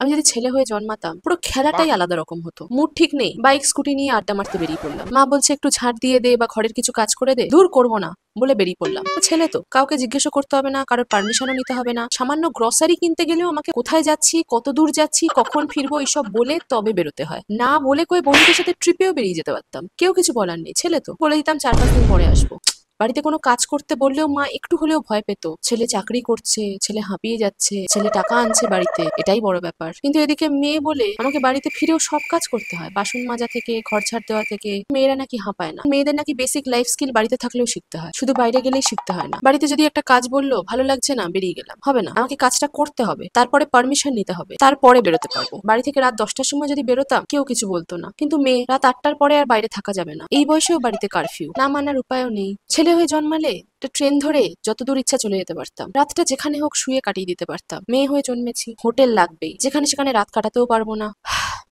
আমি যদি ছেলে হয়ে জন্মাতাম পুরো খেলাটাই আলাদা রকম হতো। মুড ঠিক নেই, বাইক স্কুটি নিয়ে আড্ডা মারতে বেরিয়ে পড়লাম। মা বলছে একটু ঝাড় দিয়ে দে বা ঘরের কিছু কাজ করে দে, দূর করবো না বলে বেরিয়ে পড়লাম। তো ছেলে তো, কাউকে জিজ্ঞেসও করতে হবে না, কারোর পারমিশনও নিতে হবে না। সামান্য গ্রসারি কিনতে গেলেও আমাকে কোথায় যাচ্ছি, কত দূর যাচ্ছি, কখন ফিরবো এইসব বলে তবে বেরোতে হয়। না বলে কয়ে বন্ধুদের সাথে ট্রিপেও বেরিয়ে যেতে পারতাম, কেউ কিছু বলার নেই। ছেলে তো, বলে দিতাম 4-5 দিন পরে আসবো। বাড়িতে কোনো কাজ করতে বললেও মা একটু হলেও ভয় পেত, ছেলে চাকরি করছে, ছেলে হাঁপিয়ে যাচ্ছে, ছেলে টাকা আনছে বাড়িতে, এটাই বড় ব্যাপার। কিন্তু এদিকে মেয়ে বলে আমাকে বাড়িতে ফিরেও সব কাজ করতে হয়, বাসন মাজা থেকে ঘর ঝাড় দেওয়া থেকে। মেয়েরা নাকি হাঁপায় না, মেয়েদের নাকি বেসিক লাইফ স্কিল বাড়িতে থাকলেও শিখতে হয়, শুধু বাইরে গেলেই শিখতে হয় না। বাড়িতে যদি একটা কাজ বললো ভালো লাগছে না, বেরিয়ে গেলাম, হবে না, আমাকে কাজটা করতে হবে, তারপরে পারমিশন নিতে হবে, তারপরে বেরোতে পারবো। বাড়ি থেকে রাত 10টার সময় যদি বেরোতাম কেউ কিছু বলতো না, কিন্তু মেয়ে রাত 8টার পরে আর বাইরে থাকা যাবে না, এই বয়সেও বাড়িতে কারফিউ, না মানার উপায়ও নেই। ছেলে হয়ে জন্মালে একটা ট্রেন ধরে যতদূর ইচ্ছা চলে যেতে পারতাম, রাতটা যেখানে হোক শুয়ে কাটিয়ে দিতে পারতাম। মেয়ে হয়ে জন্মেছি, হোটেল লাগবেই, যেখানে সেখানে রাত কাটাতেও পারবো না।